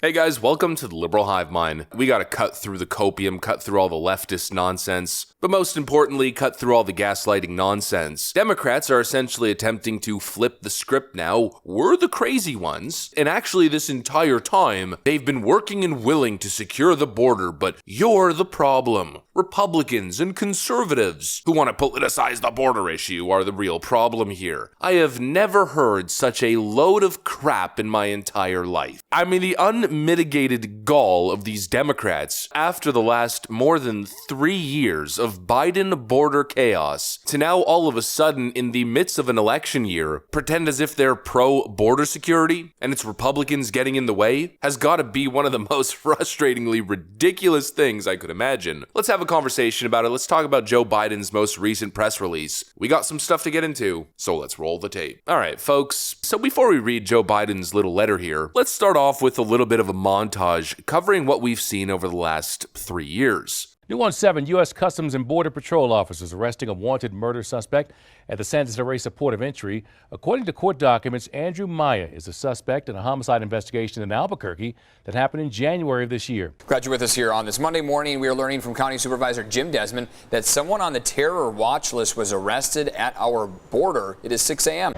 Hey guys, welcome to the Liberal Hive Mind. We gotta cut through the copium, cut through all the leftist nonsense, but most importantly, cut through all the gaslighting nonsense. Democrats are essentially attempting to flip the script now. We're the crazy ones, and actually this entire time, they've been working and willing to secure the border, but you're the problem. Republicans and conservatives who want to politicize the border issue are the real problem here. I have never heard such a load of crap in my entire life. I mean, the unmitigated gall of these Democrats after the last more than 3 years of Biden border chaos to now all of a sudden in the midst of an election year pretend as if they're pro-border security and it's Republicans getting in the way has got to be one of the most frustratingly ridiculous things I could imagine. Let's have a conversation about it. Let's talk about Joe Biden's most recent press release. We got some stuff to get into, so let's roll the tape. All right, folks. So before we read Joe Biden's little letter here, let's start off with a little bit of a montage covering what we've seen over the last 3 years. New on 7, U.S. Customs and Border Patrol officers arresting a wanted murder suspect at the Santa Teresa port of entry. According to court documents, Andrew Maya is a suspect in a homicide investigation in Albuquerque that happened in January of this year. Glad you're with us here on this Monday morning. We are learning from County Supervisor Jim Desmond that someone on the terror watch list was arrested at our border. It is 6 a.m.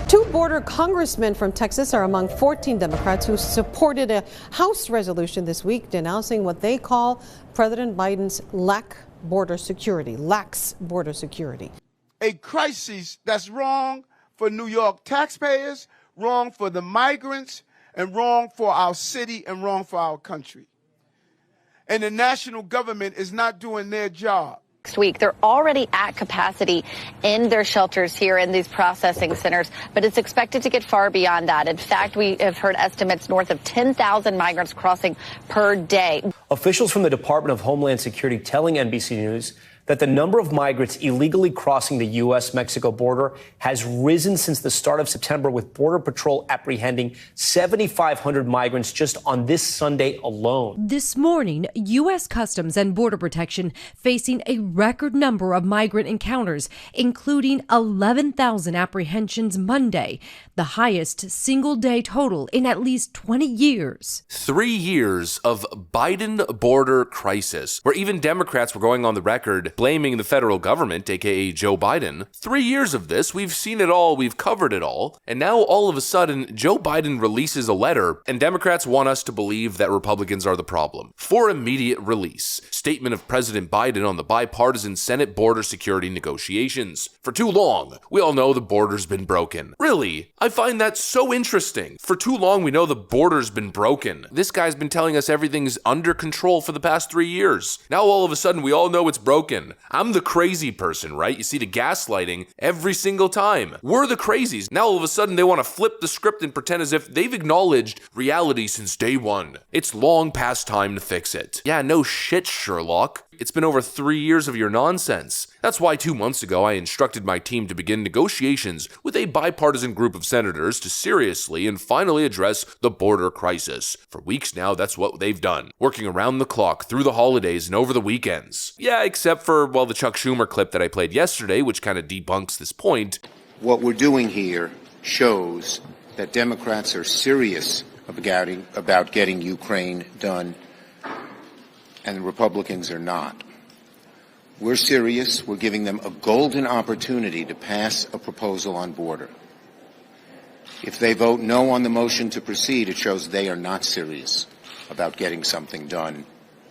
2 border congressmen from Texas are among 14 Democrats who supported a House resolution this week denouncing what they call President Biden's lax border security. A crisis that's wrong for New York taxpayers, wrong for the migrants, and wrong for our city and wrong for our country. And the national government is not doing their job. Next week, they're already at capacity in their shelters here in these processing centers, but it's expected to get far beyond that. In fact, we have heard estimates north of 10,000 migrants crossing per day. Officials from the Department of Homeland Security telling NBC News that the number of migrants illegally crossing the U.S.-Mexico border has risen since the start of September, with Border Patrol apprehending 7,500 migrants just on this Sunday alone. This morning, U.S. Customs and Border Protection facing a record number of migrant encounters, including 11,000 apprehensions Monday, the highest single-day total in at least 20 years. 3 years of Biden border crisis, where even Democrats were going on the record blaming the federal government, aka Joe Biden. 3 years of this, we've seen it all, we've covered it all, and now all of a sudden, Joe Biden releases a letter, and Democrats want us to believe that Republicans are the problem. For immediate release, statement of President Biden on the bipartisan Senate border security negotiations. For too long, we all know the border's been broken. Really, I find that so interesting. For too long, we know the border's been broken. This guy's been telling us everything's under control for the past 3 years. Now all of a sudden, we all know it's broken. I'm the crazy person, right? You see the gaslighting every single time. We're the crazies. Now all of a sudden they want to flip the script and pretend as if they've acknowledged reality since day one. It's long past time to fix it. Yeah, no shit, Sherlock. It's been over 3 years of your nonsense. That's why 2 months ago I instructed my team to begin negotiations with a bipartisan group of senators to seriously and finally address the border crisis. For weeks now, that's what they've done, working around the clock through the holidays and over the weekends. Yeah, except for, well, the Chuck Schumer clip that I played yesterday, which kind of debunks this point. What we're doing here shows that Democrats are serious about getting Ukraine done, and the Republicans are not. We're serious. We're giving them a golden opportunity to pass a proposal on border. If they vote no on the motion to proceed, it shows they are not serious about getting something done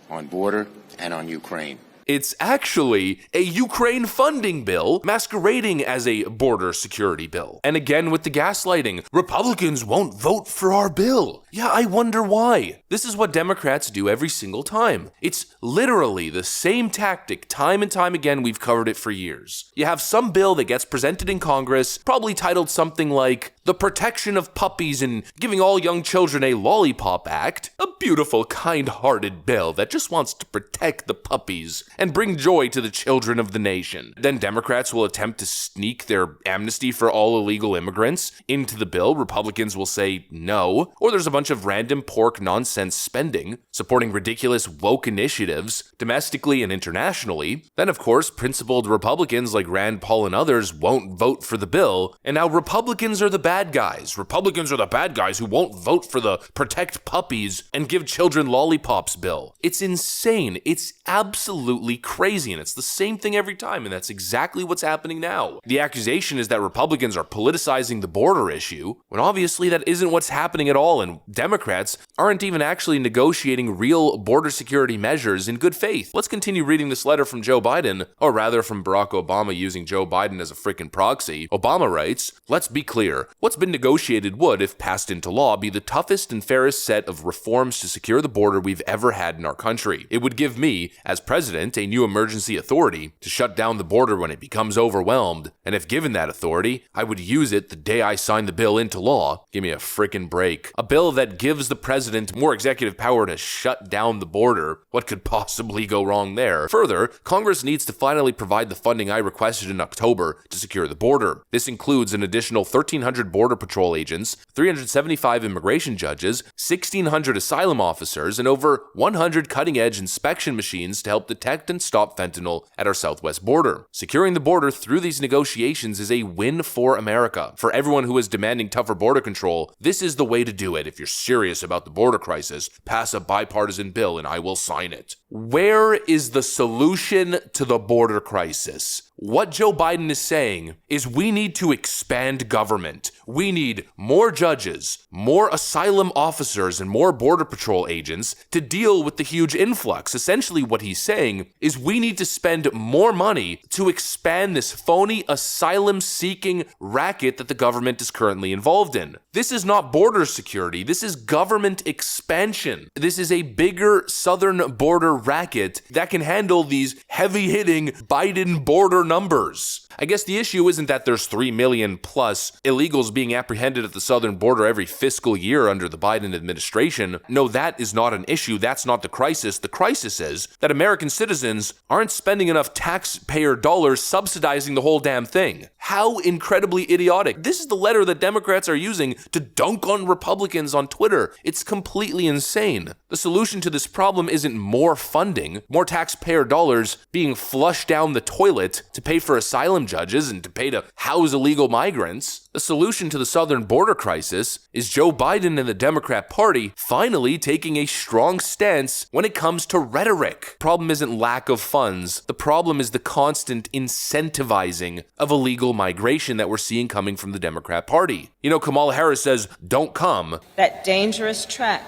on border and on Ukraine. It's actually a Ukraine funding bill masquerading as a border security bill. And again with the gaslighting, Republicans won't vote for our bill. Yeah, I wonder why. This is what Democrats do every single time. It's literally the same tactic time and time again. We've covered it for years. You have some bill that gets presented in Congress, probably titled something like the Protection of Puppies and Giving All Young Children a Lollipop Act. A beautiful, kind-hearted bill that just wants to protect the puppies and bring joy to the children of the nation. Then Democrats will attempt to sneak their amnesty for all illegal immigrants into the bill. Republicans will say no, or there's a bunch of random pork nonsense spending, supporting ridiculous woke initiatives domestically and internationally. Then, of course, principled Republicans like Rand Paul and others won't vote for the bill, and now Republicans are the bad bad guys. Republicans are the bad guys who won't vote for the protect puppies and give children lollipops bill. It's insane. It's absolutely crazy, and it's the same thing every time, and that's exactly what's happening now. The accusation is that Republicans are politicizing the border issue, when obviously that isn't what's happening at all, and Democrats aren't even actually negotiating real border security measures in good faith. Let's continue reading this letter from Joe Biden, or rather from Barack Obama using Joe Biden as a freaking proxy. Obama writes, "Let's be clear. What's been negotiated would, if passed into law, be the toughest and fairest set of reforms to secure the border we've ever had in our country. It would give me, as president, a new emergency authority to shut down the border when it becomes overwhelmed. And if given that authority, I would use it the day I sign the bill into law. Give me a freaking break. A bill that gives the president more executive power to shut down the border. What could possibly go wrong there? Further, Congress needs to finally provide the funding I requested in October to secure the border. This includes an additional 1,300 Border Patrol agents, 375 immigration judges, 1,600 asylum officers, and over 100 cutting-edge inspection machines to help detect and stop fentanyl at our southwest border. Securing the border through these negotiations is a win for America. For everyone who is demanding tougher border control, this is the way to do it. If you're serious about the border crisis, pass a bipartisan bill and I will sign it." Where is the solution to the border crisis? What Joe Biden is saying is we need to expand government. We need more judges, more asylum officers, and more Border Patrol agents to deal with the huge influx. Essentially, what he's saying is we need to spend more money to expand this phony asylum-seeking racket that the government is currently involved in. This is not border security. This is government expansion. This is a bigger southern border racket that can handle these heavy-hitting Biden border numbers. I guess the issue isn't that there's 3 million plus illegals being apprehended at the southern border every fiscal year under the Biden administration. No, that is not an issue. That's not the crisis. The crisis is that American citizens aren't spending enough taxpayer dollars subsidizing the whole damn thing. How incredibly idiotic. This is the letter that Democrats are using to dunk on Republicans on Twitter. It's completely insane. The solution to this problem isn't more funding, more taxpayer dollars being flushed down the toilet to pay for asylum judges and to pay to house illegal migrants. The solution to the southern border crisis is Joe Biden and the Democrat Party finally taking a strong stance when it comes to rhetoric. Problem isn't lack of funds. The problem is the constant incentivizing of illegal migration that we're seeing coming from the Democrat Party. You know, Kamala Harris says, "Don't come." That dangerous trek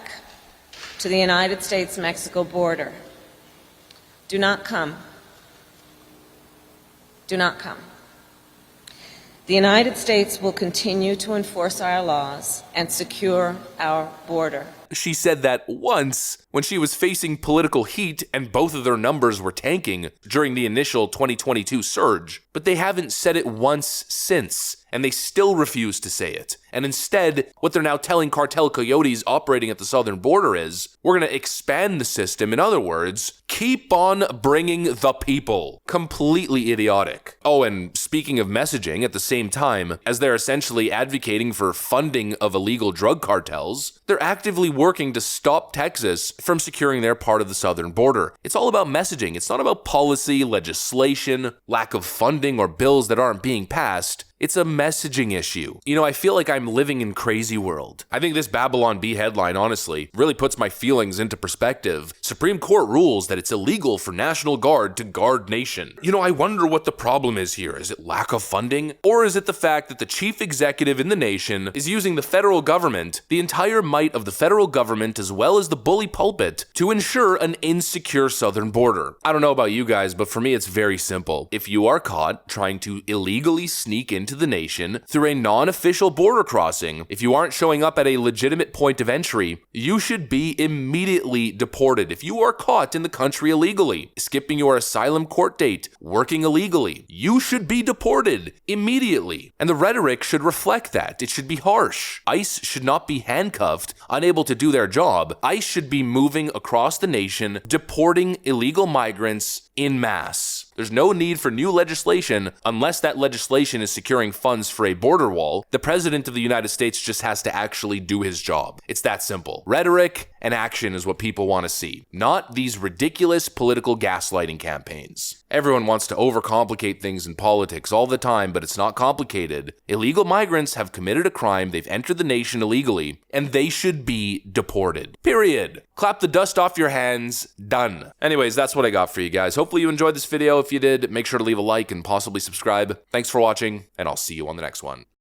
to the United States-Mexico border. Do not come. Do not come. The United States will continue to enforce our laws and secure our border. She said that once when she was facing political heat and both of their numbers were tanking during the initial 2022 surge, but they haven't said it once since, and they still refuse to say it. And instead, what they're now telling cartel coyotes operating at the southern border is, we're going to expand the system. In other words, keep on bringing the people. Completely idiotic. Oh, and speaking of messaging, at the same time, as they're essentially advocating for funding of illegal drug cartels, they're actively working to stop Texas from securing their part of the southern border. It's all about messaging. It's not about policy, legislation, lack of funding, or bills that aren't being passed. It's a messaging issue. You know, I feel like I'm living in crazy world. I think this Babylon Bee headline, honestly, really puts my feelings into perspective. Supreme Court rules that it's illegal for National Guard to guard nation. You know, I wonder what the problem is here. Is it lack of funding? Or is it the fact that the chief executive in the nation is using the federal government, the entire might of the federal government, as well as the bully pulpit, to ensure an insecure southern border? I don't know about you guys, but for me, it's very simple. If you are caught trying to illegally sneak into the nation through a non-official border crossing, if you aren't showing up at a legitimate point of entry, you should be immediately deported. If you are caught in the country illegally, skipping your asylum court date, working illegally, you should be deported immediately. And the rhetoric should reflect that. It should be harsh. ICE should not be handcuffed, unable to do their job. ICE should be moving across the nation, deporting illegal migrants en masse. There's no need for new legislation unless that legislation is securing funds for a border wall. The President of the United States just has to actually do his job. It's that simple. Rhetoric and action is what people want to see, not these ridiculous political gaslighting campaigns. Everyone wants to overcomplicate things in politics all the time, but it's not complicated. Illegal migrants have committed a crime, they've entered the nation illegally, and they should be deported. Period. Clap the dust off your hands. Done. Anyways, that's what I got for you guys. Hopefully you enjoyed this video. If you did, make sure to leave a like and possibly subscribe. Thanks for watching, and I'll see you on the next one.